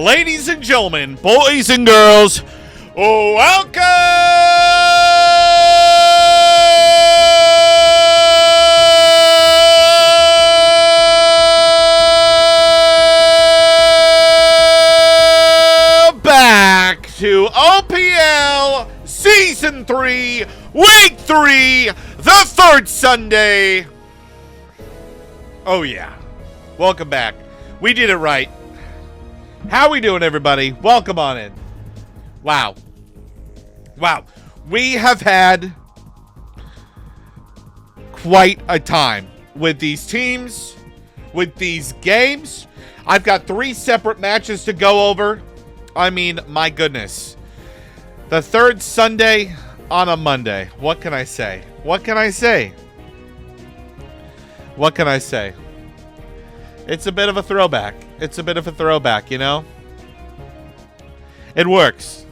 ladies and gentlemen, boys and girls, welcome back to OPL Season 3, Week 3, the third Sunday. Oh yeah, welcome back. We did it right. How we doing, everybody? Welcome on in. Wow. We have had quite a time with these teams, with these games. I've got 3 separate matches to go over. I mean, my goodness. The third Sunday on a Monday. What can I say? What can I say? What can I say? It's a bit of a throwback. It's a bit of a throwback, you know? It works.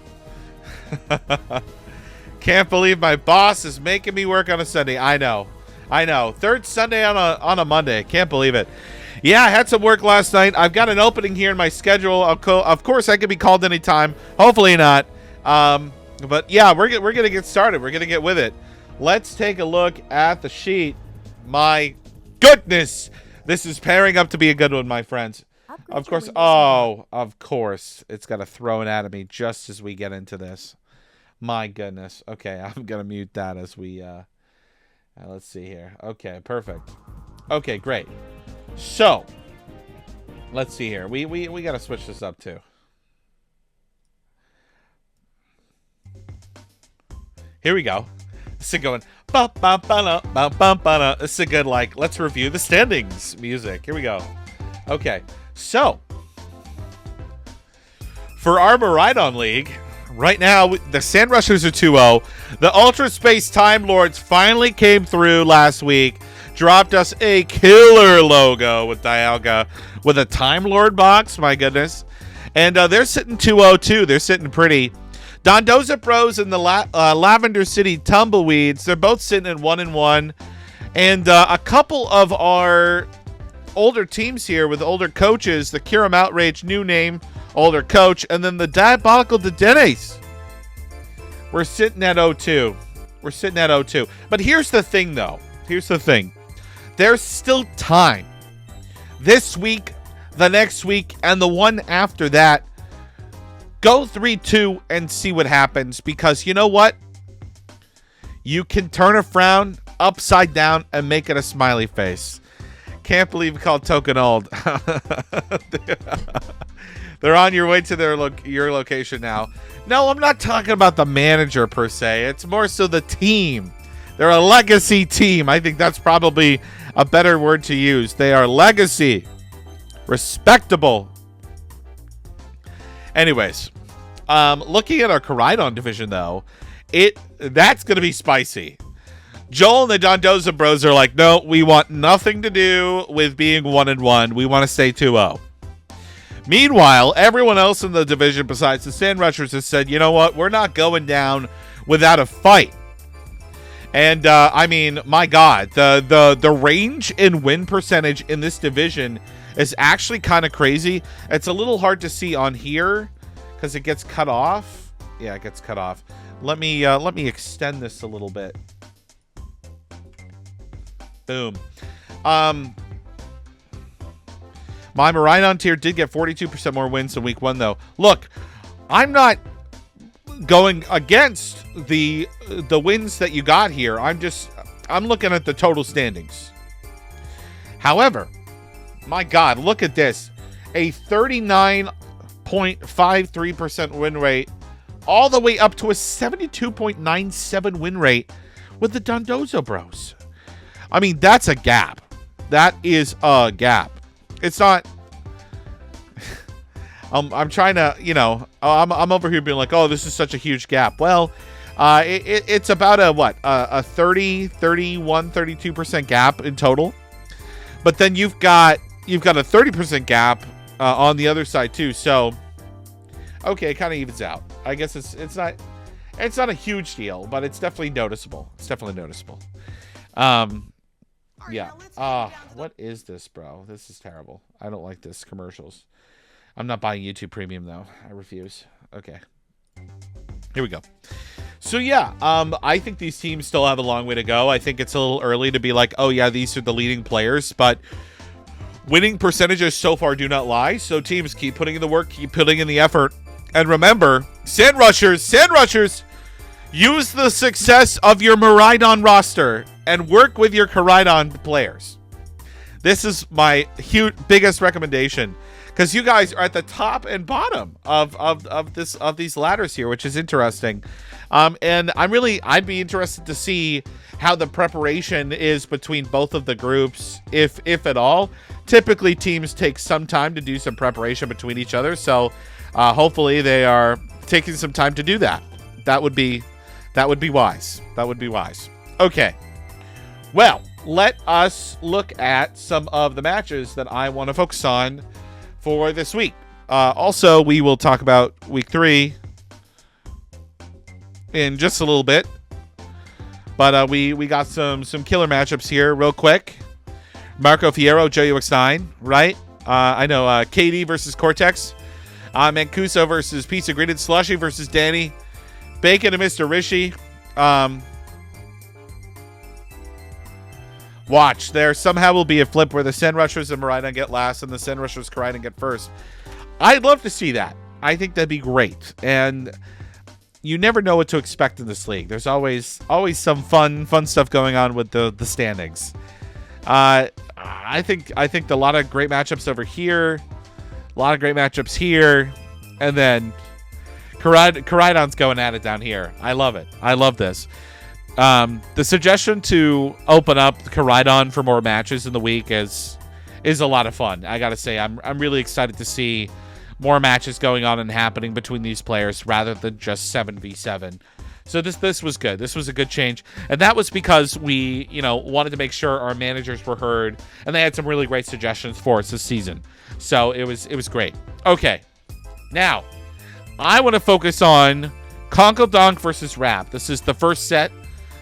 Can't believe my boss is making me work on a Sunday. I know. Third Sunday on a Monday. Can't believe it. Yeah, I had some work last night. I've got an opening here in my schedule. Of course, I could be called anytime. Hopefully not. But yeah, we're going to get started. We're going to get with it. Let's take a look at the sheet. My goodness. This is pairing up to be a good one, my friends. Of course. Oh, of course. It's got to throw it at me just as we get into this. My goodness. Okay, I'm going to mute that as we... let's see here. Okay, perfect. Okay, great. So, let's see here. We got to switch this up, too. Here we go. This is going... This is a good, like, let's review the standings music. Here we go. Okay, so for our Maridon League, right now, the Sand Rushers are 2-0. The Ultra Space Time Lords finally came through last week, dropped us a killer logo with Dialga with a Time Lord box, my goodness. And they're sitting 2-0 too. They're sitting pretty. Dondoza Bros and the Lavender City Tumbleweeds, they're both sitting at 1-1. And a couple of our older teams here with older coaches, the Kiram Outrage, new name, older coach, and then the Diabolical Dedenes. We're sitting at 0-2. We're sitting at 0-2. But here's the thing, though. Here's the thing. There's still time. This week, the next week, and the one after that. Go 3-2 and see what happens, because you know what? You can turn a frown upside down and make it a smiley face. Can't believe we called Token old. They're on your way to your location now. No, I'm not talking about the manager per se. It's more so the team. They're a legacy team. I think that's probably a better word to use. They are legacy. Respectable. Anyways, looking at our Koraidon division, though, that's going to be spicy. Joel and the Dondoza Bros are like, no, we want nothing to do with being 1-1. We want to stay 2-0. Meanwhile, everyone else in the division besides the Sand Rushers has said, you know what? We're not going down without a fight. And, I mean, my God, the range in win percentage in this division is actually kind of crazy. It's a little hard to see on here because it gets cut off. Yeah, it gets cut off. Let me extend this a little bit. Boom. My Maridon tier did get 42% more wins in week 1, though. Look, I'm not going against the wins that you got here. I'm looking at the total standings. However, my God, look at this. A 39.53% win rate all the way up to a 72.97 win rate with the Dondoza Bros. I mean, that's a gap. That is a gap. It's not... I'm trying to, you know, I'm over here being like, oh, this is such a huge gap. Well, it's about a 30, 31, 32% gap in total. But then you've got a 30% gap on the other side too. So, okay, it kind of evens out. I guess it's not a huge deal, but it's definitely noticeable. Yeah. What is this, bro? This is terrible. I don't like this. Commercials. I'm not buying YouTube Premium, though. I refuse. Okay. Here we go. So, yeah, I think these teams still have a long way to go. I think it's a little early to be like, oh, yeah, these are the leading players. But winning percentages so far do not lie. So teams keep putting in the work, keep putting in the effort. And remember, Sand Rushers, use the success of your Miraidon roster and work with your Miraidon players. This is my biggest recommendation, because you guys are at the top and bottom of these ladders here, which is interesting. And I'd be interested to see how the preparation is between both of the groups, if at all. Typically, teams take some time to do some preparation between each other, so hopefully they are taking some time to do that. That would be wise. That would be wise. Okay. Well, let us look at some of the matches that I want to focus on for this week. Also, we will talk about week 3 in just a little bit. But we got some killer matchups here real quick. Marco Fierro, Joe UX9, right? I know KD versus Cortex. Mancuso versus Pizza Graded. Slushy versus Danny. Bacon and Mr. Rishi. Watch, there somehow will be a flip where the Sand Rushers and Miraidon get last and the Sand Rushers Miraidon get first. I'd love to see that. I think that'd be great. And you never know what to expect in this league. There's always some fun stuff going on with the standings. I think a lot of great matchups over here, a lot of great matchups here, and then Miraidon's going at it down here. I love it. I love this. The suggestion to open up Miraidon for more matches in the week is a lot of fun. I gotta say, I'm really excited to see more matches going on and happening between these players rather than just 7v7. So this was good. This was a good change, and that was because we wanted to make sure our managers were heard, and they had some really great suggestions for us this season. So it was great. Okay, now I want to focus on Conkle Donk versus Rap. This is the first set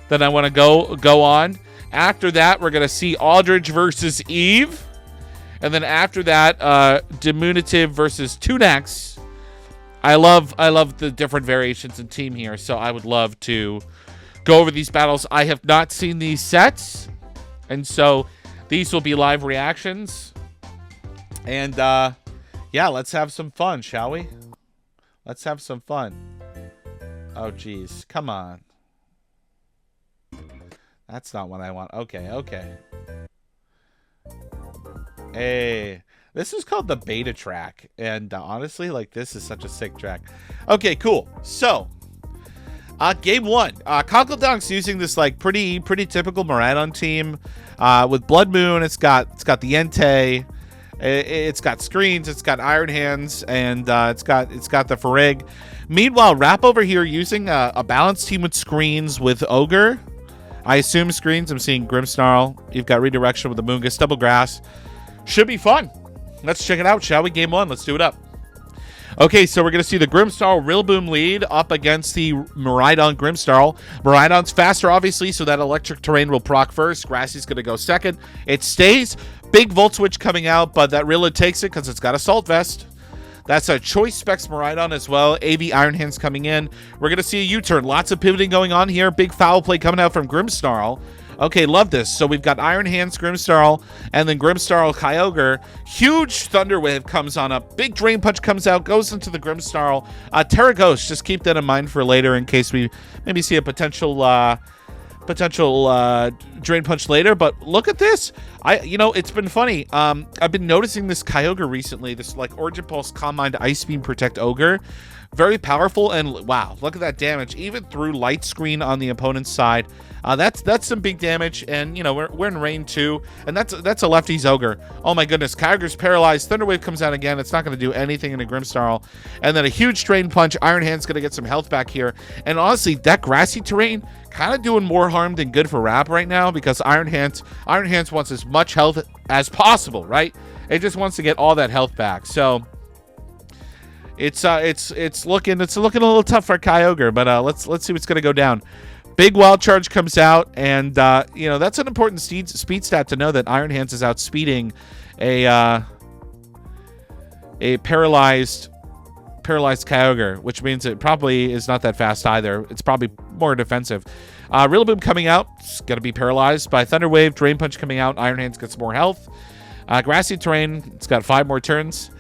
that I want to go on. After that, we're gonna see Aldridge versus Eve, and then after that, Diminutive versus Tunax. I love the different variations in team here, so I would love to go over these battles. I have not seen these sets, and so these will be live reactions. And yeah, let's have some fun, shall we? Let's have some fun. Oh, geez, come on. That's not what I want. Okay. Hey, this is called the beta track, and honestly, like, this is such a sick track. Okay, cool. So, game 1, Conkle Donk's using this like pretty typical Miraidon team with Blood Moon. It's got the Entei, it's got screens, it's got Iron Hands, and it's got the Farig. Meanwhile, Rap over here using a balanced team with screens with Ogre. I assume screens. I'm seeing Grimmsnarl. You've got Redirection with the Moongus, Double Grass. Should be fun. Let's check it out, shall we? Game 1. Let's do it up. Okay, so we're going to see the Grimmsnarl Rillaboom lead up against the Miraidon Grimmsnarl. Miraidon's faster, obviously, so that electric terrain will proc first. Grassy's going to go second. It stays. Big Volt Switch coming out, but that Rilla takes it because it's got Assault Vest. That's a Choice Specs Miraidon as well. AV Iron Hands coming in. We're going to see a U-turn. Lots of pivoting going on here. Big foul play coming out from Grimmsnarl. Okay, love this. So we've got Iron Hands, Grimmsnarl, and then Grimmsnarl, Kyogre. Huge Thunder Wave comes on up. Big Drain Punch comes out, goes into the Grimmsnarl. Terra Ghost, just keep that in mind for later in case we maybe see a potential Drain Punch later. But look at this. It's been funny. I've been noticing this Kyogre recently, this like Origin Pulse, Calm Mind, Ice Beam, Protect Ogre. Very powerful, and wow, look at that damage. Even through Light Screen on the opponent's side. That's some big damage, and we're in rain too, and that's a lefty's Ogre. Oh my goodness, Kyogre's paralyzed. Thunder Wave comes out again. It's not going to do anything in a Grimmsnarl, and then a huge Drain Punch. Iron Hand's going to get some health back here, and honestly, that grassy terrain kind of doing more harm than good for Rap right now, because Iron Hands wants as much health as possible, right? It just wants to get all that health back. So it's looking a little tough for Kyogre, but let's see what's going to go down. Big Wild Charge comes out, and that's an important speed stat to know, that Iron Hands is outspeeding a a paralyzed Kyogre, which means it probably is not that fast either. It's probably more defensive. Rillaboom coming out. It's going to be paralyzed by Thunder Wave. Drain Punch coming out. Iron Hands gets more health. Grassy Terrain. It's got 5 more turns.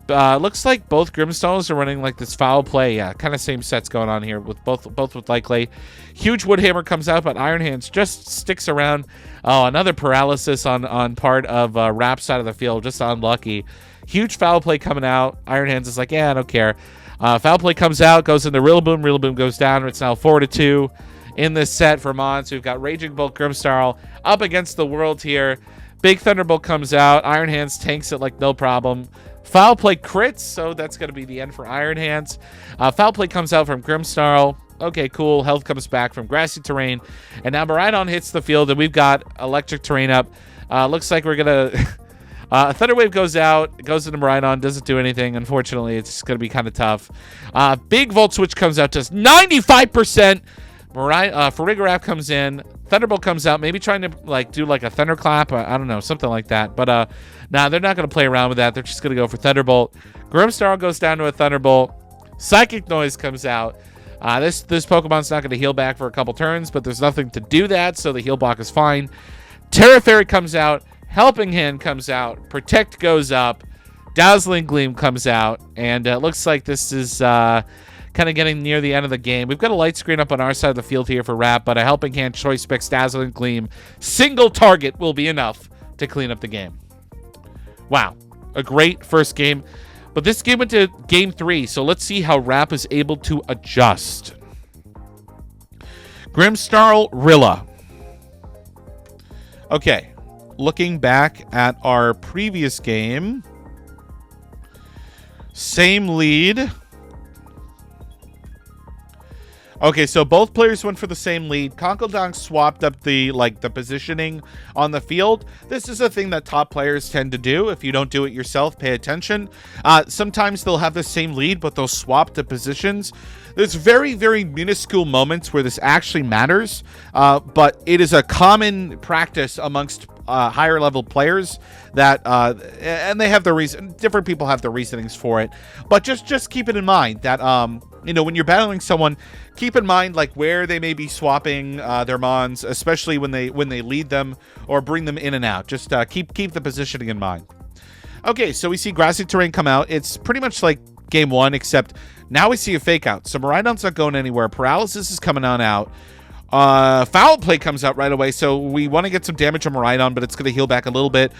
Looks like both Grimmsnarls are running like this foul play. Yeah, kind of same sets going on here with both with Likely. Huge Wood Hammer comes out, but Iron Hands just sticks around. Oh, another paralysis on part of Rap's side of the field. Just unlucky. Huge foul play coming out. Iron Hands is like, yeah, I don't care. Foul play comes out, goes into Rillaboom. Rillaboom goes down. It's now 4-2 in this set for Mon. So we've got Raging Bolt Grimmsnarl up against the world here. Big Thunderbolt comes out. Iron Hands tanks it like no problem. Foul play crits, so that's going to be the end for Iron Hands. Foul play comes out from Grimmsnarl. Okay, cool. Health comes back from Grassy Terrain. And now Miraidon hits the field, and we've got Electric Terrain up. Looks like we're going to... Thunder Wave goes out, goes into Miraidon, doesn't do anything. Unfortunately, it's going to be kind of tough. Big Volt Switch comes out, just 95%. Farigiraf comes in. Thunderbolt comes out, maybe trying to do a Thunderclap. I don't know, something like that. But nah, they're not going to play around with that. They're just going to go for Thunderbolt. Grimmsnarl goes down to a Thunderbolt. Psychic Noise comes out. This Pokemon's not going to heal back for a couple turns, but there's nothing to do that, so the heal block is fine. Terra Fairy comes out. Helping Hand comes out. Protect goes up. Dazzling Gleam comes out. And it looks like this is kind of getting near the end of the game. We've got a light screen up on our side of the field here for Rap, but a Helping Hand, Choice Specs, Dazzling Gleam. Single target will be enough to clean up the game. Wow. A great first game. But this game went to game 3, so let's see how Rap is able to adjust. Grimmsnarl, Rilla. Okay. Looking back at our previous game, same lead. Okay, so both players went for the same lead. Conkeldonk swapped up the positioning on the field. This is a thing that top players tend to do. If you don't do it yourself, pay attention. Sometimes they'll have the same lead, but they'll swap the positions. There's very, very minuscule moments where this actually matters, but it is a common practice amongst higher level players that and they have their reason. Different people have their reasonings for it, but just keep it in mind that when you're battling someone, keep in mind where they may be swapping their mons, especially when they lead them or bring them in and out. Just keep the positioning in mind. Okay, so we see Grassy Terrain come out. It's pretty much like game 1, except now we see a fake out. So Miraidon's not going anywhere. Paralysis is coming on out. Foul play comes out right away, so we want to get some damage on Miraidon, but it's going to heal back a little bit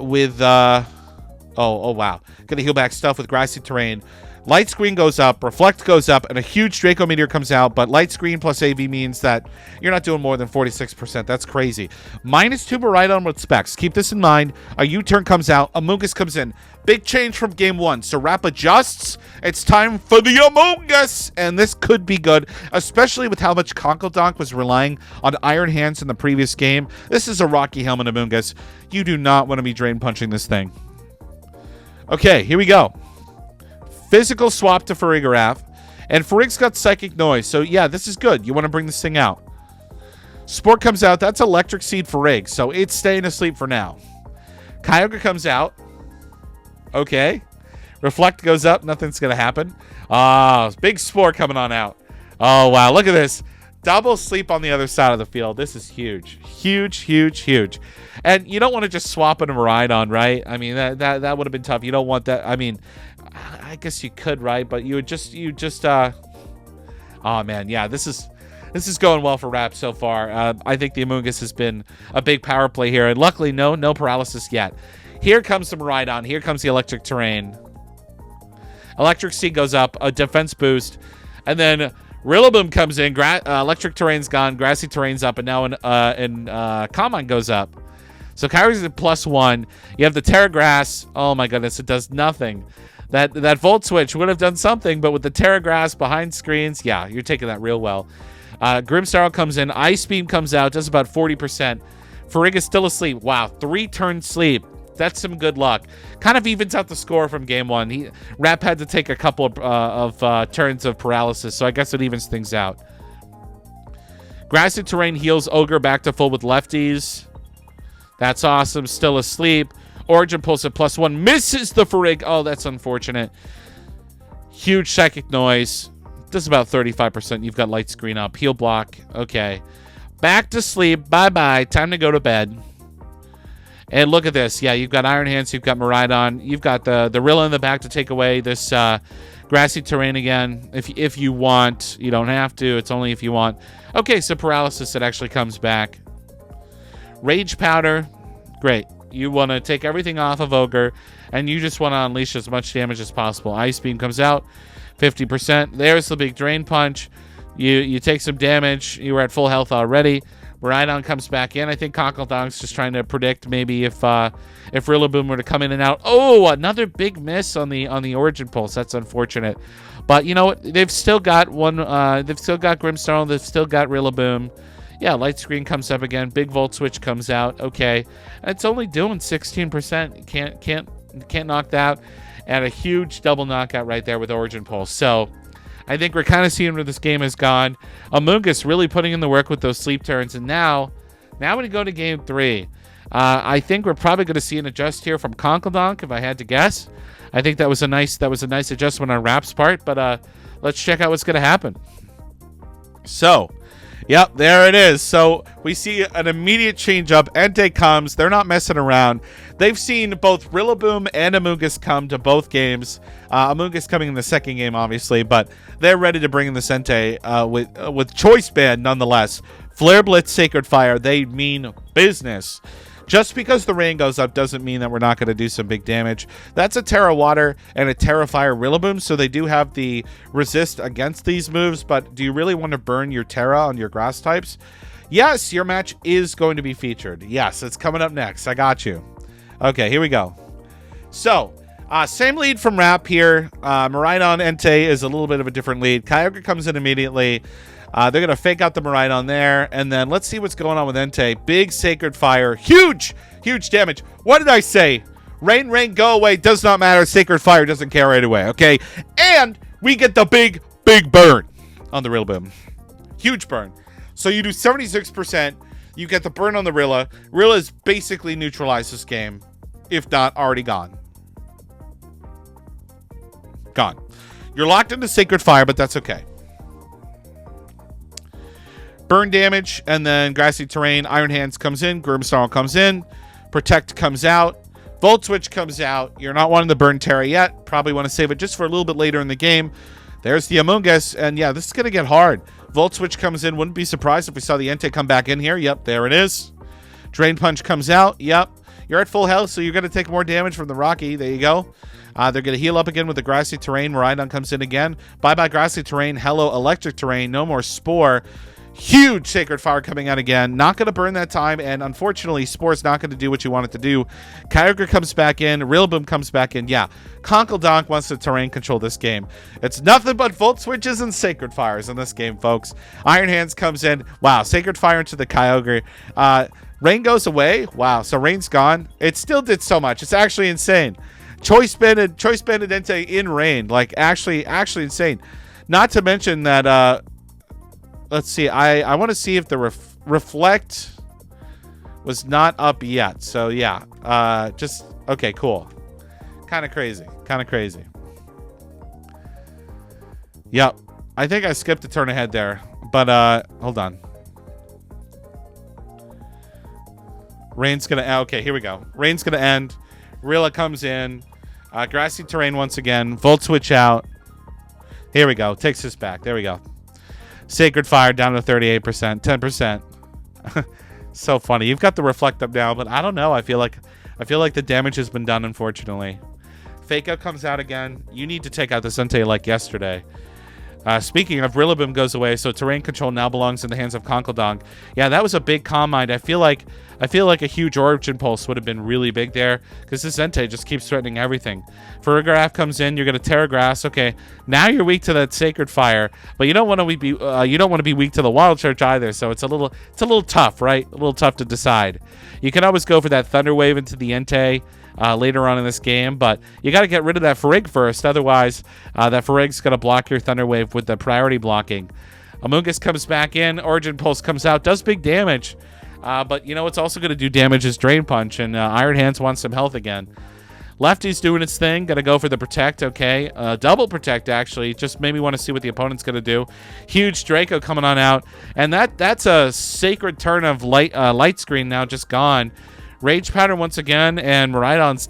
with oh wow, going to heal back stuff with Grassy Terrain. Light Screen goes up, Reflect goes up, and a huge Draco Meteor comes out, but Light Screen plus AV means that you're not doing more than 46%. That's crazy. -2 Miraidon with specs. Keep this in mind. A U-turn comes out, Amoonguss comes in. Big change from game 1. So Rap adjusts. It's time for the Amoonguss, and this could be good, especially with how much Conkeldonk was relying on Iron Hands in the previous game. This is a Rocky Helmet Amoonguss. You do not want to be drain punching this thing. Okay, here we go. Physical swap to Farigiraf, and Farig's got Psychic Noise, so yeah, this is good. You want to bring this thing out. Sport comes out. That's Electric Seed Farig, so it's staying asleep for now. Kyogre comes out. Okay. Reflect goes up. Nothing's going to happen. Big Spore coming on out. Oh, wow. Look at this. Double sleep on the other side of the field. This is huge. Huge, huge, huge. And you don't want to just swap in a Miraidon, right? I mean, that would have been tough. You don't want that. I mean, I guess you could, right? But you just oh man, yeah, this is going well for Rap so far. I think the Amoonguss has been a big power play here, and luckily no paralysis yet. Here comes the Miraidon. Here comes the Electric Terrain. Electric Seed goes up, a defense boost, and then Rillaboom comes in. Electric Terrain's gone. Grassy Terrain's up, and now Common goes up. So Kyrie's at +1. You have the Terra Grass. Oh my goodness, it does nothing. That Volt Switch would have done something, but with the Terra Grass behind screens, yeah, you're taking that real well. Grimmsnarl comes in. Ice Beam comes out, does about 40%. Farig is still asleep. Wow, 3-turn sleep. That's some good luck. Kind of evens out the score from game 1. Rap had to take a couple of turns of paralysis, so I guess it evens things out. Grassy Terrain heals Ogre back to full with lefties. That's awesome. Still asleep. Origin Pulse at +1. Misses the Farig. Oh, that's unfortunate. Huge Psychic Noise. Does about 35%. You've got Light Screen up. Heal Block. Okay. Back to sleep. Bye-bye. Time to go to bed. And look at this. Yeah, you've got Iron Hands. You've got Miraidon. You've got the Rilla in the back to take away this Grassy Terrain again. If you want. You don't have to. It's only if you want. Okay, so Paralysis, it actually comes back. Rage Powder. Great. You want to take everything off of Ogre, and you just want to unleash as much damage as possible. Ice Beam comes out. 50%. There's the big Drain Punch. You take some damage. You were at full health already. Miraidon comes back in. I think Conkledong's just trying to predict maybe if Rillaboom were to come in and out. Oh, another big miss on the Origin Pulse. That's unfortunate. But you know what? They've still got one. They've still got Grimstone. They've still got Rillaboom. Yeah, Light Screen comes up again. Big Volt Switch comes out. Okay, it's only doing 16%. Can't knock that out. And a huge double knockout right there with Origin Pulse. So I think we're kind of seeing where this game has gone. Amoonguss really putting in the work with those sleep turns. And now when we go to game 3, I think we're probably going to see an adjust here from Conkledonk, if I had to guess. I think that was a nice adjustment on Rap's part. But let's check out what's going to happen. So, yep, there it is. So we see an immediate change up. Entei comes. They're not messing around. They've seen both Rillaboom and Amoonguss come to both games. Amoonguss coming in the second game, obviously, but they're ready to bring in the Entei with Choice Band nonetheless. Flare Blitz, Sacred Fire, they mean business. Just because the rain goes up doesn't mean that we're not going to do some big damage. That's a Terra Water and a Terra Fire Rillaboom, so they do have the resist against these moves, but do you really want to burn your Terra on your grass types? Yes, your match is going to be featured. Yes, it's coming up next. I got you. Okay, here we go. So, same lead from Rap here. Miraidon Entei is a little bit of a different lead. Kyogre comes in immediately. They're going to fake out the Miraidon there. And then let's see what's going on with Entei. Big Sacred Fire. Huge damage. What did I say? Rain, go away. Does not matter. Sacred Fire doesn't care right away. Okay. And we get the big burn on the Rillaboom. Huge burn. So you do 76%. You get the burn on the Rilla. Rilla's basically neutralized this game, if not already gone. Gone. You're locked into Sacred Fire, but that's okay. Burn damage, and then Grassy Terrain. Iron Hands comes in. Grimmsnarl comes in. Protect comes out. Volt Switch comes out. You're not wanting to burn Terra yet. Probably want to save it just for a little bit later in the game. There's the Amoonguss, and yeah, this is going to get hard. Volt Switch comes in. Wouldn't be surprised if we saw the Entei come back in here. Yep, there it is. Drain Punch comes out. Yep. You're at full health, so you're going to take more damage from the Rocky. There you go. They're going to heal up again with the Grassy Terrain. Miraidon comes in again. Bye-bye Grassy Terrain. Hello Electric Terrain. No more Spore. Huge Sacred Fire coming out again. Not going to burn that time, and unfortunately, Spore's not going to do what you want it to do. Kyogre comes back in. Rillaboom comes back in. Yeah, Conkledonk wants to terrain control this game. It's nothing but Volt Switches and Sacred Fires in this game, folks. Iron Hands comes in. Wow, Sacred Fire into the Kyogre. Rain goes away. Wow, so Rain's gone. It still did so much. It's actually insane. Choice Banded Entei in Rain. Like, actually insane. Not to mention that... let's see. I want to see if the Reflect was not up yet. So, yeah. Okay, cool. Kind of crazy. Yep. I think I skipped a turn ahead there. But, hold on. Rain's going to... Okay, here we go. Rain's going to end. Rilla comes in. Grassy Terrain once again. Volt Switch out. Here we go. Takes us back. There we go. Sacred Fire down to 38%, 10%. So funny. You've got the Reflect up now, but I don't know. I feel like the damage has been done, unfortunately. Fake Out comes out again. You need to take out the Entei like yesterday. Speaking of, Rillaboom goes away, so terrain control now belongs in the hands of Conkledonk. Yeah, that was a big Calm Mind. I feel like a huge Origin Pulse would have been really big there, because this Entei just keeps threatening everything. Farigiraf comes in, you're gonna Terra Grass. Okay, now you're weak to that Sacred Fire, but you don't want to be weak to the Wild Charge either. So it's a little tough, right? A little tough to decide. You can always go for that Thunder Wave into the Entei later on in this game, but you got to get rid of that Farig first. Otherwise, that Farig's going to block your Thunder Wave with the priority blocking. Amoonguss comes back in. Origin Pulse comes out. Does big damage. But you know what's also going to do damage is Drain Punch, and Iron Hands wants some health again. Lefty's doing its thing. Got to go for the Protect, okay. Double Protect, actually. Just maybe want to see what the opponent's going to do. Huge Draco coming on out. And that's a sacred turn of light screen now just gone. Rage Pattern once again, and Miraidon's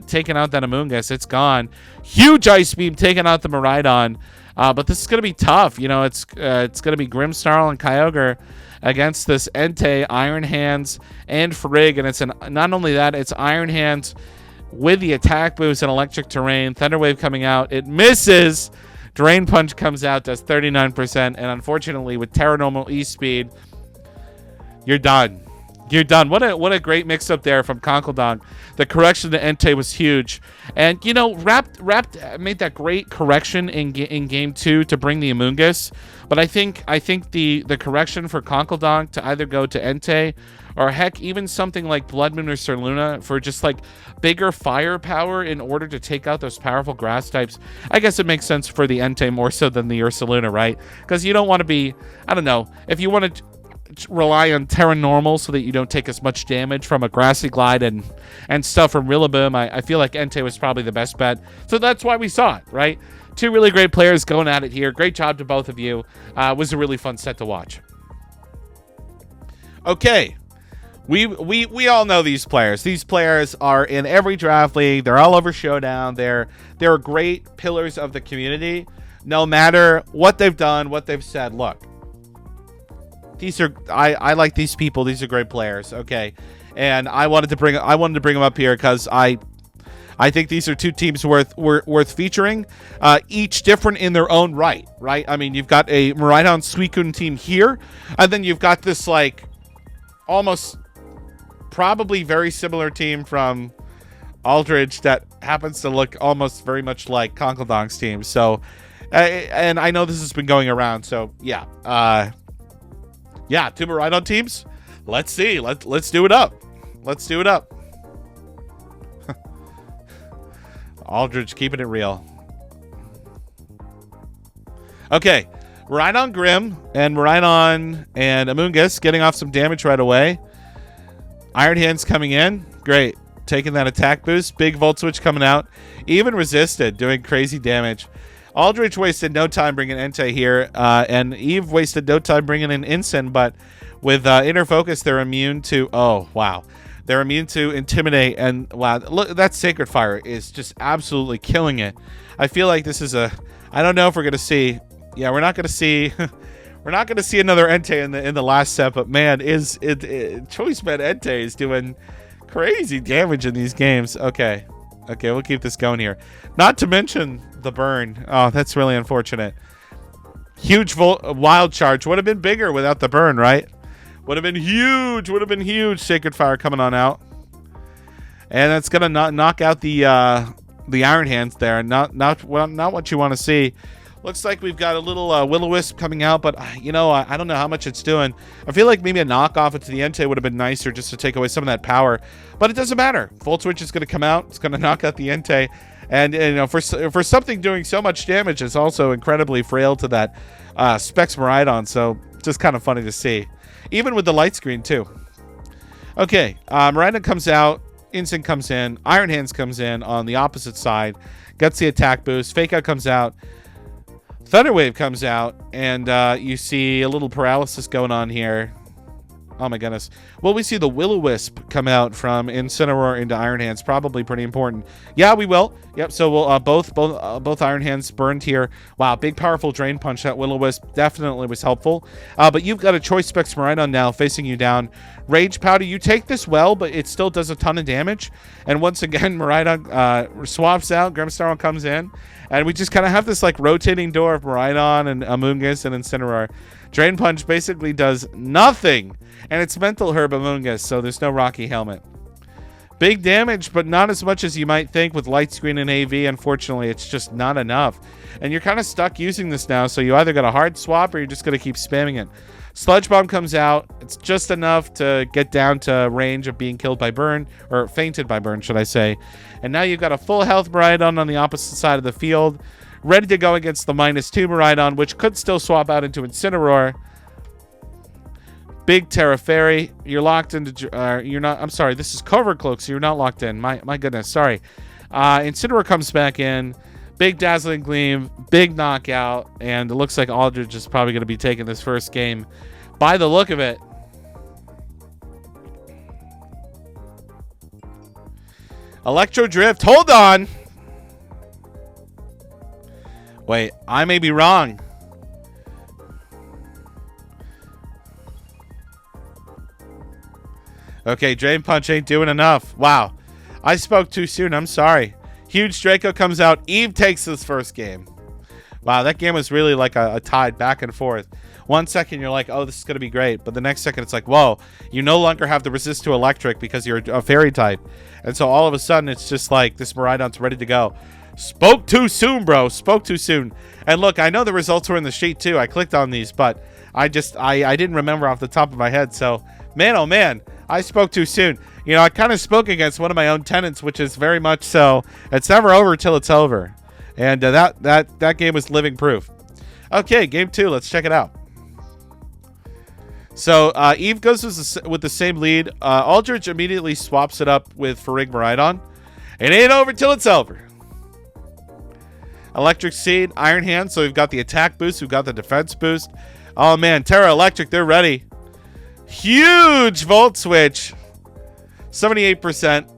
taking out that Amoonguss. It's gone. Huge Ice Beam taking out the Miraidon. But this is going to be tough. You know, it's going to be Grimmsnarl and Kyogre against this Entei, Iron Hands, and Frigg. And it's not only that, it's Iron Hands with the attack boost and electric terrain. Thunder Wave coming out. It misses. Drain Punch comes out, does 39%. And unfortunately, with Terra Normal E-Speed, you're done. You're done. What a great mix-up there from Conkeldonk. The correction to Entei was huge. And, you know, Rapt made that great correction in Game 2 to bring the Amoonguss. But I think the correction for Conkeldonk to either go to Entei or, heck, even something like Blood Moon or Sirluna for just, like, bigger firepower in order to take out those powerful grass types. I guess it makes sense for the Entei more so than the Ursaluna, right? Because you don't want to be, I don't know, if you want to rely on Terra Normal so that you don't take as much damage from a Grassy Glide and stuff from Rillaboom, I feel like Entei was probably the best bet. So that's why we saw it, right? Two really great players going at it here. Great job to both of you. It was a really fun set to watch. Okay. We all know these players. These players are in every draft league. They're all over Showdown. They're great pillars of the community. No matter what they've done, what they've said. Look, these are I like these people. These are great players. Okay, and I wanted to bring them up here because I think these are two teams worth featuring. Each different in their own right. I mean, you've got a Miraidon Suicune team here, and then you've got this like almost probably very similar team from Aldridge that happens to look almost very much like Conkeldonk's team. So, and I know this has been going around. So yeah, two Miraidon teams. Let's see. Let's do it up. Let's do it up. Aldridge keeping it real. Okay, Miraidon Grim and Miraidon and Amoonguss getting off some damage right away. Iron Hands coming in. Great. Taking that attack boost. Big Volt Switch coming out. Even resisted. Doing crazy damage. Aldridge wasted no time bringing Entei here. And Eve wasted no time bringing in Incin. But with Inner Focus, they're immune to... Oh, wow. They're immune to Intimidate. And wow. Look, that Sacred Fire is just absolutely killing it. I feel like this is a... I don't know if we're going to see... Yeah, we're not going to see... We're not going to see another Entei in the last set, but man, Choice Bet Entei is doing crazy damage in these games. Okay, we'll keep this going here. Not to mention the burn. Oh, that's really unfortunate. Huge Wild Charge would have been bigger without the burn, right? Would have been huge. Would have been huge. Sacred Fire coming on out, and that's gonna knock out the Iron Hands there. Not what you want to see. Looks like we've got a little Will-O-Wisp coming out, but, you know, I don't know how much it's doing. I feel like maybe a knockoff into the Entei would have been nicer just to take away some of that power. But it doesn't matter. Volt Switch is going to come out. It's going to knock out the Entei. And, you know, for something doing so much damage, it's also incredibly frail to that Specs Miraidon. So just kind of funny to see. Even with the light screen, too. Okay, Miraidon comes out. Incin comes in. Iron Hands comes in on the opposite side. Gets the attack boost. Fake Out comes out. Thunder Wave comes out, and you see a little paralysis going on here. Oh my goodness. Well, we see the Will-O-Wisp come out from Incineroar into Iron Hands. Probably pretty important. Yeah, we will. Yep, so we'll both Iron Hands burned here. Wow, big powerful Drain Punch. That Will-O-Wisp definitely was helpful. But you've got a Choice Specs Miraidon now facing you down. Rage Powder, you take this well, but it still does a ton of damage. And once again, Miraidon swaps out. Grimmsnarl comes in. And we just kind of have this like rotating door of Miraidon and Amoonguss and Incineroar. Drain Punch basically does nothing. And it's Mental Herb Amoonguss, so there's no Rocky Helmet. Big damage, but not as much as you might think with Light Screen and AV. Unfortunately, it's just not enough. And you're kind of stuck using this now, so you either got a hard swap or you're just going to keep spamming it. Sludge Bomb comes out. It's just enough to get down to range of being killed by burn, or fainted by burn, should I say. And now you've got a full health Miraidon on the opposite side of the field, ready to go against the -2 Miraidon, which could still swap out into Incineroar. Big Terra Fairy. You're locked into... you're not... I'm sorry. This is Covert Cloak, so you're not locked in. My goodness. Sorry. Incineroar comes back in. Big Dazzling Gleam. Big Knockout. And it looks like Aldridge is probably going to be taking this first game by the look of it. Electro Drift. Hold on. Wait, I may be wrong. Okay, Drain Punch ain't doing enough. Wow. I spoke too soon. I'm sorry. Huge Draco comes out. Eve takes this first game. Wow, that game was really like a tide back and forth. 1 second, you're like, oh, this is going to be great. But the next second, it's like, whoa, you no longer have the resist to electric because you're a fairy type. And so all of a sudden, it's just like this Miraidon's ready to go. Spoke too soon, bro. Spoke too soon. And look, I know the results were in the sheet too. I clicked on these, but I didn't remember off the top of my head. So, man, oh, man. I spoke too soon. You know, I kind of spoke against one of my own tenants, which is very much so. It's never over till it's over. And that game was living proof. Okay, game 2. Let's check it out. So, Eve goes with the same lead. Aldridge immediately swaps it up with Farig Miraidon. It ain't over till it's over. Electric Seed, Iron Hand. So we've got the attack boost. We've got the defense boost. Oh, man. Terra Electric, they're ready. Huge Volt Switch. 78%.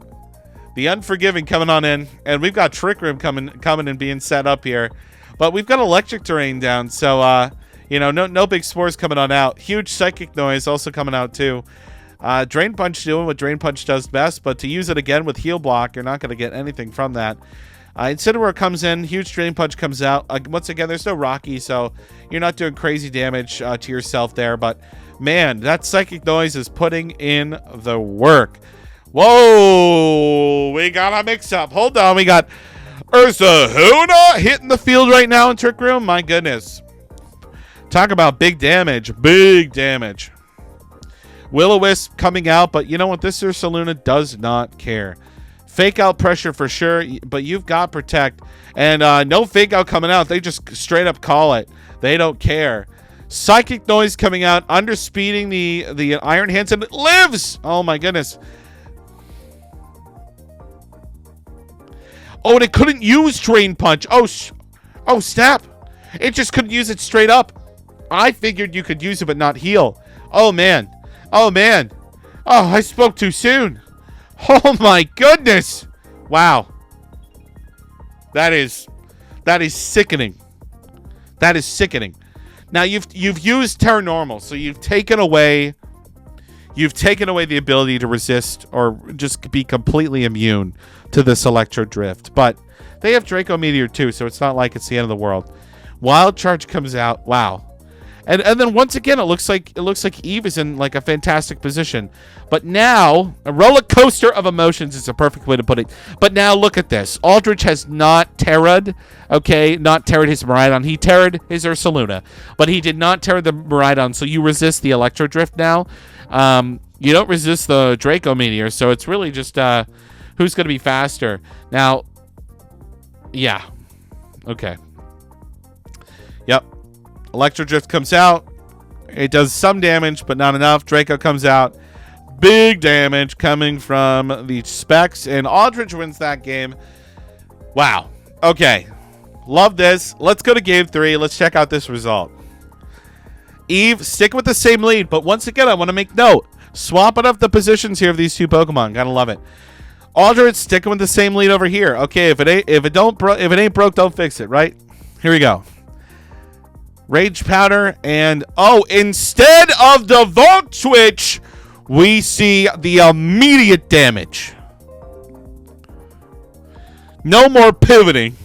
The Unforgiving coming on in. And we've got Trick Room coming and being set up here. But we've got Electric Terrain down. So, you know, no big spores coming on out. Huge Psychic Noise also coming out too. Drain Punch doing what Drain Punch does best. But to use it again with Heal Block, you're not going to get anything from that. Incineroar comes in. Huge Drain Punch comes out. Once again, there's no Rocky. So you're not doing crazy damage to yourself there. But, man, that Psychic Noise is putting in the work. Whoa, we got a mix-up. Hold on, we got Ursahuna hitting the field right now in Trick Room. My goodness. Talk about big damage. Big damage. Will-O-Wisp coming out, but you know what? This Ursaluna does not care. Fake out pressure for sure, but you've got Protect. And no fake out coming out. They just straight up call it. They don't care. Psychic Noise coming out, underspeeding the Iron Hands, and it lives! Oh my goodness. Oh, and it couldn't use Drain Punch. Oh, snap. It just couldn't use it straight up. I figured you could use it but not heal. Oh, man. Oh, man. Oh, I spoke too soon. Oh, my goodness. Wow. That is sickening. That is sickening. Now, you've used Terra Normal, so you've taken away the ability to resist or just be completely immune to this Electro Drift. But they have Draco Meteor too, so it's not like it's the end of the world. Wild Charge comes out. Wow. And then once again, it looks like Eve is in like a fantastic position. But now, a roller coaster of emotions is a perfect way to put it. But now look at this. Aldridge has not terra'd, okay? Not terra'd his Miraidon. He terra'd his Ursaluna. But he did not terra the Miraidon, so you resist the Electro Drift now. You don't resist the Draco Meteor, so it's really just who's going to be faster. Now, yeah. Okay. Yep. Electro Drift comes out. It does some damage, but not enough. Draco comes out. Big damage coming from the Specs, and Aldridge wins that game. Wow. Okay. Love this. Let's go to game 3. Let's check out this result. Eve, stick with the same lead, but once again, I want to make note. Swapping up the positions here of these two Pokemon. Gotta love it. Aldridge sticking with the same lead over here. Okay, if it ain't broke, don't fix it, right? Here we go. Rage Powder, and instead of the Volt Switch, we see the immediate damage. No more pivoting.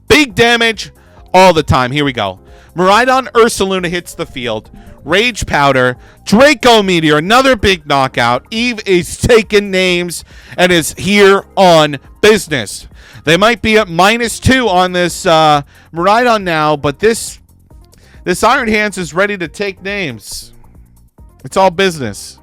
Big damage all the time. Here we go. Miraidon Ursaluna hits the field. Rage Powder, Draco Meteor, another big knockout. Eve is taking names and is here on business. They might be at -2 on this Miraidon now, but this Iron Hands is ready to take names. It's all business.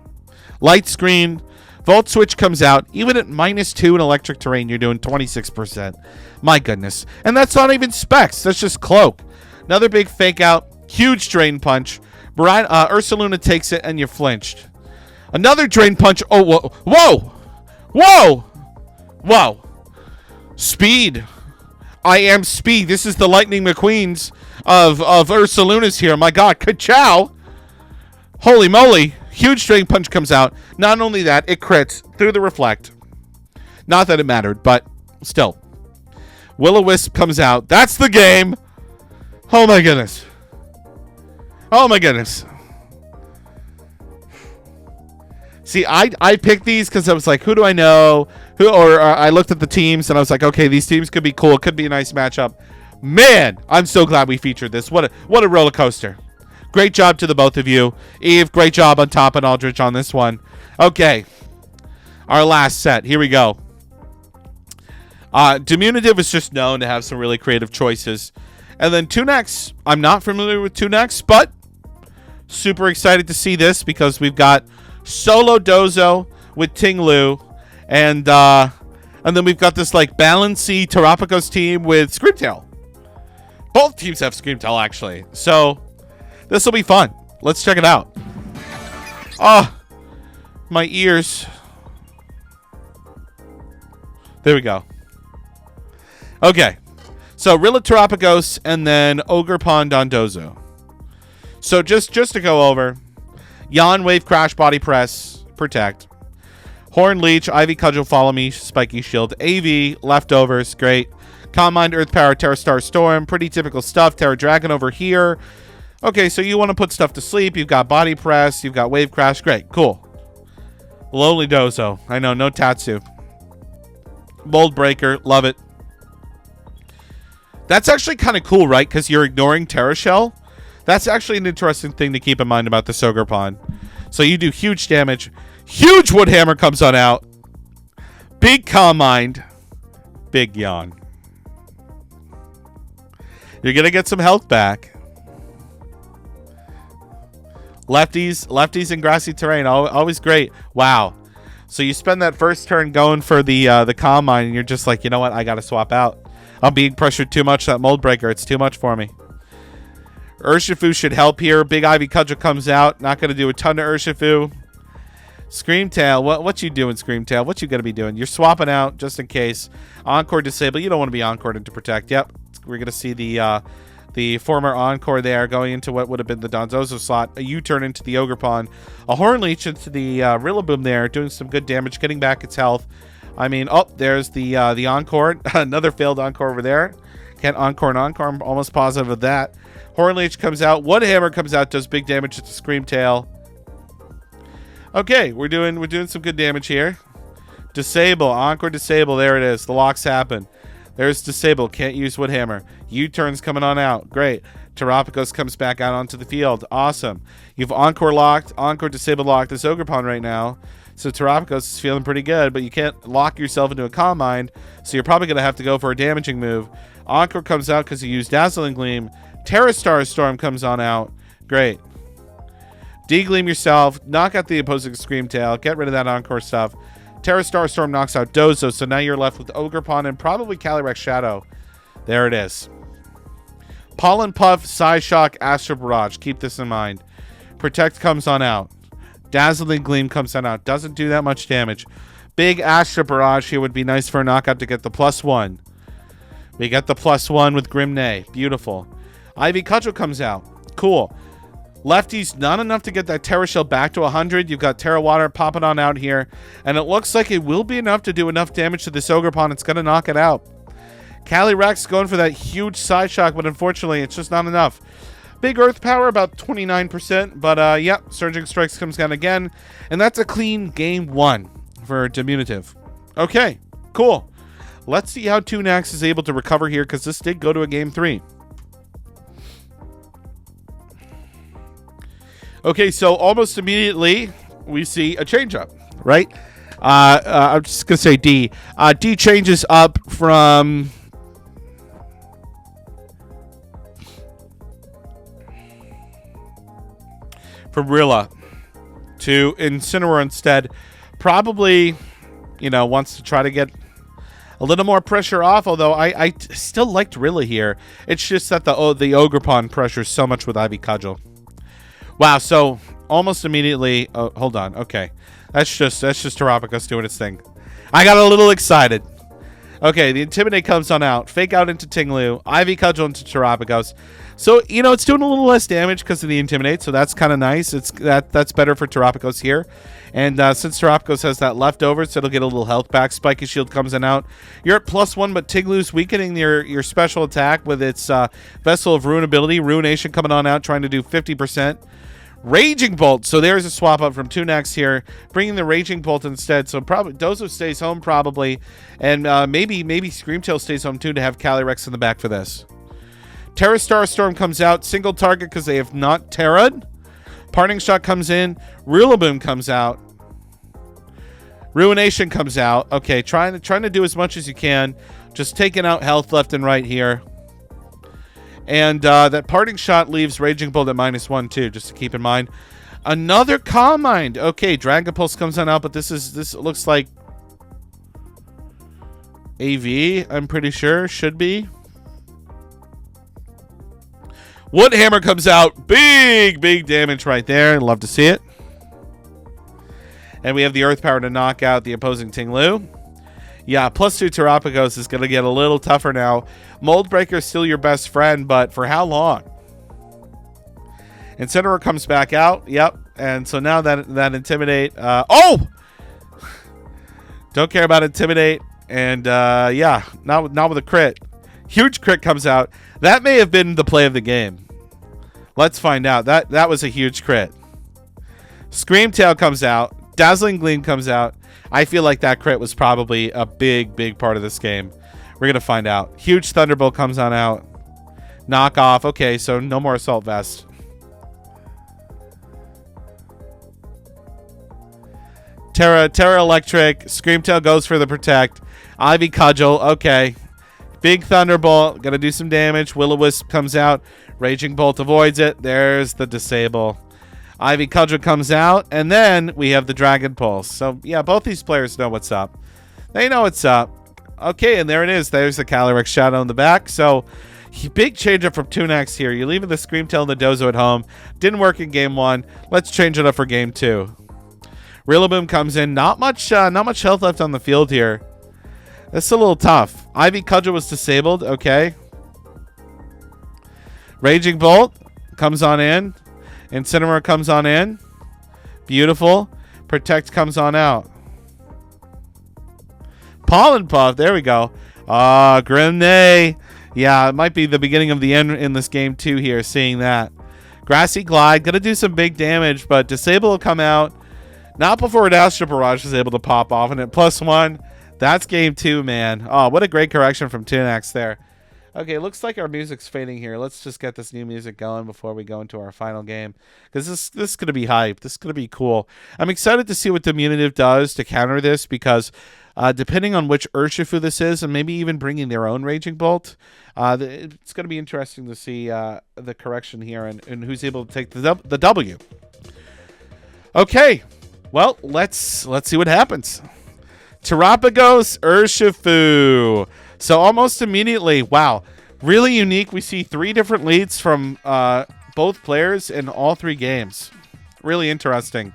Light Screen, Volt Switch comes out. Even at -2 in Electric Terrain, you're doing 26%. My goodness. And that's not even Specs. That's just Cloak. Another big fake out. Huge Drain Punch. Ursaluna takes it, and you flinched. Another Drain Punch. Oh, whoa. Whoa! Whoa! Whoa. Speed. I am speed. This is the Lightning McQueens of Ursaluna's here. My God. Ka-chow. Holy moly. Huge Drain Punch comes out. Not only that, it crits through the Reflect. Not that it mattered, but still. Will-O-Wisp comes out. That's the game. Oh, my goodness. Oh, my goodness. See, I picked these because I was like, who do I know? I looked at the teams, and I was like, okay, these teams could be cool. It could be a nice matchup. Man, I'm so glad we featured this. What a roller coaster. Great job to the both of you. Eve, great job on top and Aldrich on this one. Okay. Our last set. Here we go. Diminutive is just known to have some really creative choices. And then Tunex. I'm not familiar with Tunex, but super excited to see this because we've got Solo Dozo with Ting Lu. And then we've got this like Balancy Terapagos team with Screamtail. Both teams have Screamtail, actually. So this will be fun. Let's check it out. Oh, my ears. There we go. Okay. So Rilla Terapagos and then Ogerpon Dondozo. So just to go over. Yon Wave Crash Body Press Protect. Horn Leech, Ivy Cudgel, Follow Me, Spiky Shield, AV, Leftovers, great. Calm Mind, Earth Power, Terra Star Storm, pretty typical stuff. Terra Dragon over here. Okay, so you want to put stuff to sleep. You've got Body Press, you've got Wave Crash, great, cool. Lonely Dozo, I know, no Tatsu. Mold Breaker, love it. That's actually kind of cool, right? Because you're ignoring Terra Shell. That's actually an interesting thing to keep in mind about the Ogerpon. So you do huge damage. Huge Wood Hammer comes on out. Big Calm Mind. Big Yawn. You're going to get some health back. Lefties in grassy terrain. Always great. Wow. So you spend that first turn going for the Calm Mind, and you're just like, you know what? I got to swap out. I'm being pressured too much. That Mold Breaker, it's too much for me. Urshifu should help here. Big Ivy Cudgel comes out. Not going to do a ton to Urshifu. Screamtail. What you doing, Screamtail? What you going to be doing? You're swapping out just in case. Encore Disable. You don't want to be Encored into Protect. Yep. We're going to see the former Encore there going into what would have been the Donzozo slot. A U-turn into the Ogerpon. A Horn Leech into the Rillaboom there. Doing some good damage. Getting back its health. I mean, oh, there's the Encore. Another failed Encore over there. Can't Encore and Encore. I'm almost positive of that. Horn Leech comes out. Wood Hammer comes out. Does big damage to Screamtail. Okay, we're doing some good damage here. Disable. Encore Disable. There it is. The locks happen. There's Disable. Can't use Wood Hammer. U-turns coming on out. Great. Terapagos comes back out onto the field. Awesome. You've Encore locked. Encore Disable locked this Ogerpon right now. So Terapagos is feeling pretty good, but you can't lock yourself into a Calm Mind, so you're probably going to have to go for a damaging move. Encore comes out because you used Dazzling Gleam. Terra Star Storm comes on out. Great. De-Gleam yourself. Knock out the opposing Screamtail. Get rid of that Encore stuff. Terra Star Storm knocks out Dozo, so now you're left with Ogerpon and probably Calyrex Shadow. There it is. Pollen Puff, Psyshock, Astro Barrage. Keep this in mind. Protect comes on out. Dazzling Gleam comes on out. Doesn't do that much damage. Big Astro Barrage here would be nice for a knockout to get the +1. We get the +1 with Grimnay. Beautiful. Ivy Cudgel comes out. Cool. Lefties, not enough to get that Terra Shell back to 100. You've got Terra Water popping on out here. And it looks like it will be enough to do enough damage to this Ogerpon. It's going to knock it out. Calyrex going for that huge Psyshock, but unfortunately, it's just not enough. Big Earth Power, about 29%. But, yep, Surging Strikes comes down again. And that's a clean game 1 for Diminutive. Okay, cool. Let's see how Tunax is able to recover here, because this did go to a game 3. Okay, so almost immediately we see a change up, right? I'm just going to say D. D changes up from Rilla to Incineroar instead. Probably, you know, wants to try to get a little more pressure off, although I still liked Rilla here. It's just that the Ogerpon pressures so much with Ivy Cudgel. Wow, so almost immediately... Oh, hold on. Okay. That's just Terapagos doing its thing. I got a little excited. Okay, the Intimidate comes on out. Fake out into Tinglu. Ivy Cudgel into Terapagos. So, you know, it's doing a little less damage because of the Intimidate, so that's kind of nice. That's better for Terapagos here. And since Terapagos has that leftovers, it'll get a little health back. Spiky Shield comes in out. You're at +1, but Tinglu's weakening your special attack with its Vessel of Ruin ability. Ruination coming on out, trying to do 50%. Raging Bolt. So there's a swap up from Tunax here, bringing the Raging Bolt instead. So probably Dozo stays home probably, and maybe Screamtail stays home too to have Calyrex in the back for this. Terra Star Storm comes out, single target because they have not Terra'd. Parting Shot comes in, Rillaboom comes out, Ruination comes out. Okay, trying to do as much as you can, just taking out health left and right here. And that Parting Shot leaves Raging Bolt at -1 too, just to keep in mind. Another Calm Mind. Okay, Dragon Pulse comes on out, but this looks like AV, I'm pretty sure. Should be. Wood Hammer comes out. Big damage right there. Love to see it. And we have the Earth Power to knock out the opposing Tinglu. Yeah, +2 Terapagos is going to get a little tougher now. Mold Breaker is still your best friend, but for how long? Incineroar comes back out. Yep. And so now that Intimidate... oh! Don't care about Intimidate. And, yeah, not with a crit. Huge crit comes out. That may have been the play of the game. Let's find out. That was a huge crit. Screamtail comes out. Dazzling Gleam comes out. I feel like that crit was probably a big part of this game. We're going to find out. Huge Thunderbolt comes on out. Knock off. Okay, so no more Assault Vest. Terra Electric. Screamtail goes for the Protect. Ivy Cudgel. Okay. Big Thunderbolt. Going to do some damage. Will-O-Wisp comes out. Raging Bolt avoids it. There's the Disable. Ivy Cudgel comes out, and then we have the Dragon Pulse. So, yeah, both these players know what's up. They know what's up. Okay, and there it is. There's the Calyrex Shadow in the back. So, big change up from Tunax here. You're leaving the Screamtail and the Dozo at home. Didn't work in Game 1. Let's change it up for Game 2. Rillaboom comes in. Not much health left on the field here. That's a little tough. Ivy Cudgel was disabled. Okay. Raging Bolt comes on in. Incineroar comes on in. Beautiful. Protect comes on out. Pollen Puff. There we go. Grimnay. Yeah, it might be the beginning of the end in this game too here, seeing that. Grassy Glide. Going to do some big damage, but Disable will come out. Not before an Astral Barrage is able to pop off. And at +1, that's Game 2, man. Oh, what a great correction from Tunax there. Okay, looks like our music's fading here. Let's just get this new music going before we go into our final game. Because this is going to be hype. This is going to be cool. I'm excited to see what Diminutive does to counter this, because depending on which Urshifu this is, and maybe even bringing their own Raging Bolt, it's going to be interesting to see the correction here and who's able to take the W. Okay, well, let's see what happens. Terapagos, Urshifu. So almost immediately, wow, really unique. We see 3 different leads from both players in all 3 games. Really interesting.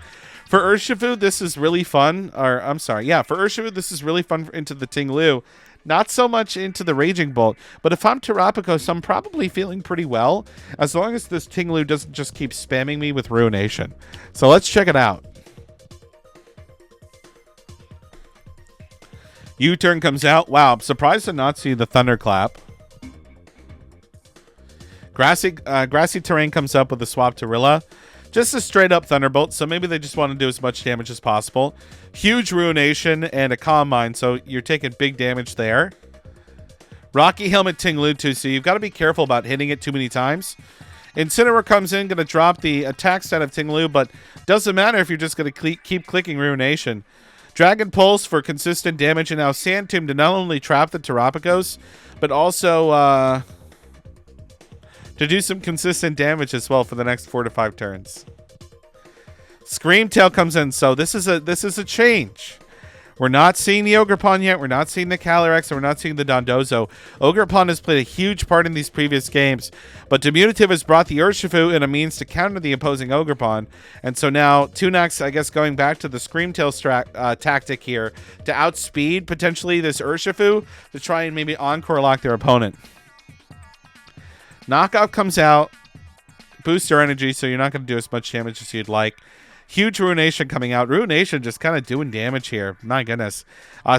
For Urshifu, this is really fun. Or I'm sorry, yeah, for Urshifu, this is really fun into the Tinglu. Not so much into the Raging Bolt. But if I'm Terapagos, I'm probably feeling pretty well, as long as this Tinglu doesn't just keep spamming me with Ruination. So let's check it out. U-turn comes out. Wow, I'm surprised to not see the Thunderclap. Grassy Terrain comes up with a swap to Rilla. Just a straight up Thunderbolt, so maybe they just want to do as much damage as possible. Huge Ruination and a Calm Mind, so you're taking big damage there. Rocky Helmet Tinglu too, so you've got to be careful about hitting it too many times. Incineroar comes in, going to drop the attack stat of Tinglu, but doesn't matter if you're just going to keep clicking Ruination. Dragon Pulse for consistent damage, and now Sand Tomb to not only trap the Terapagos, but also to do some consistent damage as well for the next 4 to 5 turns. Screamtail comes in, so this is a change. We're not seeing the Ogerpon yet. We're not seeing the Calyrex, and we're not seeing the Dondozo. Ogerpon has played a huge part in these previous games, but Diminutive has brought the Urshifu in a means to counter the opposing Ogerpon. And so now Tunax, I guess, going back to the Screamtail tactic here to outspeed potentially this Urshifu to try and maybe Encore lock their opponent. Knockout comes out, boosts your energy, so you're not going to do as much damage as you'd like. Huge Ruination coming out. Ruination just kind of doing damage here. My goodness.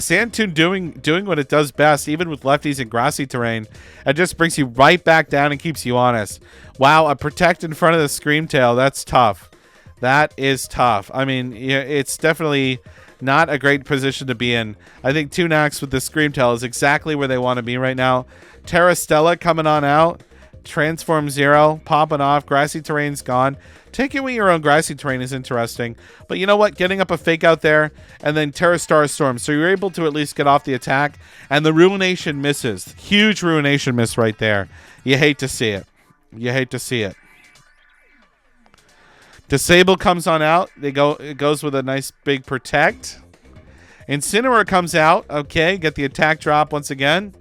Sandtoon doing what it does best, even with lefties and grassy terrain. It just brings you right back down and keeps you honest. Wow, a Protect in front of the Screamtail. That's tough. That is tough. I mean, yeah, it's definitely not a great position to be in. I think Tunax with the Screamtail is exactly where they want to be right now. Terra Stella coming on out. Transform Zero, popping off. Grassy terrain's gone. Taking away your own grassy terrain is interesting. But you know what? Getting up a fake out there and then Terra Star Storm. So you're able to at least get off the attack. And the Ruination misses. Huge Ruination miss right there. You hate to see it. You hate to see it. Disable comes on out. It goes with a nice big Protect. Incineroar comes out. Okay, get the attack drop once again.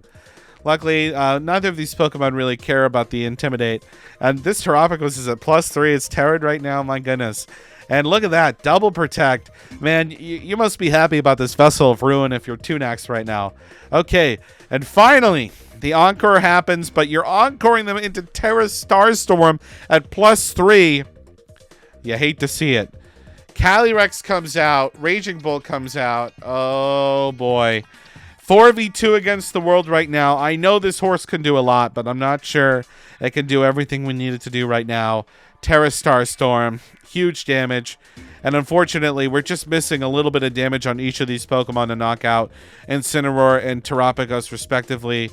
Luckily, neither of these Pokemon really care about the Intimidate. And this Terapagos is at +3. It's Terrid right now. My goodness. And look at that. Double Protect. Man, you must be happy about this Vessel of Ruin if you're Tunax right now. Okay. And finally, the Encore happens, but you're Encoring them into Terra Starstorm at +3. You hate to see it. Calyrex comes out. Raging Bolt comes out. Oh, boy. 4v2 against the world right now. I know this horse can do a lot, but I'm not sure it can do everything we need it to do right now. Terra Starstorm, huge damage. And unfortunately, we're just missing a little bit of damage on each of these Pokemon to knock out Incineroar and Terapagos, respectively.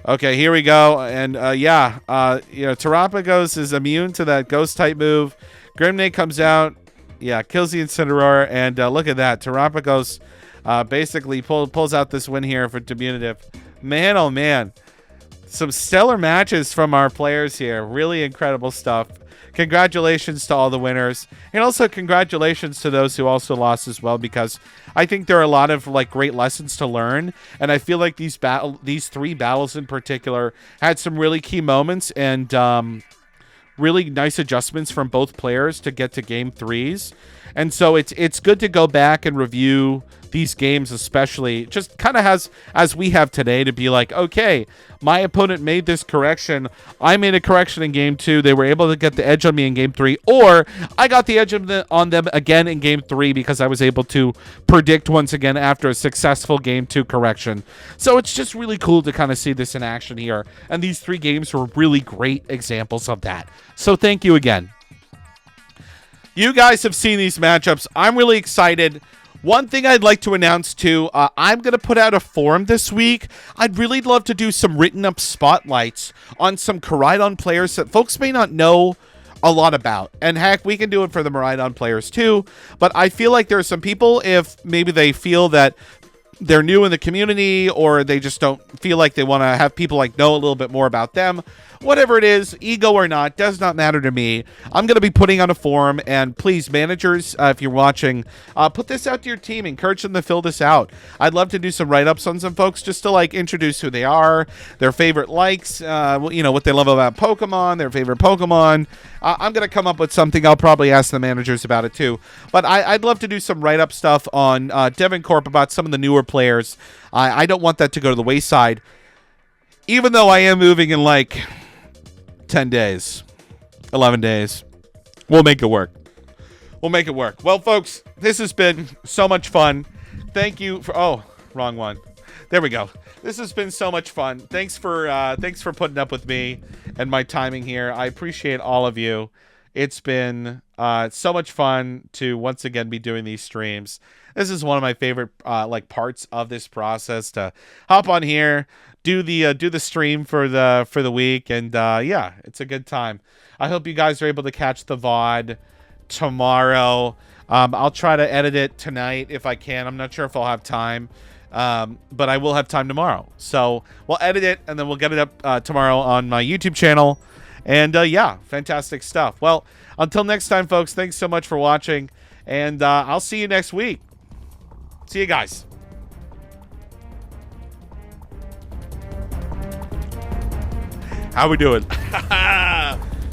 Okay, here we go. And Terapagos is immune to that Ghost-type move. Grimnate comes out. Yeah, kills the Incineroar. And look at that. Terapagos basically pulls out this win here for Diminutive. Man, oh man. Some stellar matches from our players here. Really incredible stuff. Congratulations to all the winners. And also congratulations to those who also lost as well, because I think there are a lot of great lessons to learn. And I feel like these three battles in particular had some really key moments and really nice adjustments from both players to get to game threes. And so it's good to go back and review these games, especially just kind of as we have today, to be like, okay, my opponent made this correction. I made a correction in game 2. They were able to get the edge on me in game 3, or I got the edge on them again in game 3 because I was able to predict once again after a successful game 2 correction. So it's just really cool to kind of see this in action here. And these 3 games were really great examples of that. So thank you again. You guys have seen these matchups. I'm really excited. One thing I'd like to announce too, I'm going to put out a forum this week. I'd really love to do some written up spotlights on some Koraidon players that folks may not know a lot about. And heck, we can do it for the Miraidon players too. But I feel like there are some people, if maybe they feel that they're new in the community or they just don't feel like they want to have people know a little bit more about them. Whatever it is, ego or not, does not matter to me. I'm going to be putting on a forum, and please, managers, if you're watching, put this out to your team. Encourage them to fill this out. I'd love to do some write-ups on some folks just to introduce who they are, their favorite likes, what they love about Pokemon, their favorite Pokemon. I'm going to come up with something. I'll probably ask the managers about it too. But I'd love to do some write-up stuff on DevonCorp about some of the newer players. I don't want that to go to the wayside, even though I am moving in 10 days, 11 days. We'll make it work. We'll make it work. Well, folks, this has been so much fun. Thank you for... Oh, wrong one. There we go. This has been so much fun. Thanks for putting up with me and my timing here. I appreciate all of you. It's been so much fun to once again be doing these streams. This is one of my favorite parts of this process, to hop on here, do the stream for the week, and yeah, it's a good time. I hope you guys are able to catch the VOD tomorrow. I'll try to edit it tonight if I can. I'm not sure if I'll have time, but I will have time tomorrow. So we'll edit it and then we'll get it up tomorrow on my YouTube channel. And yeah, fantastic stuff. Well, until next time, folks, thanks so much for watching, and I'll see you next week. See you guys. How we doing?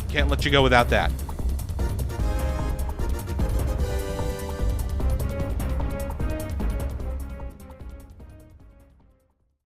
Can't let you go without that.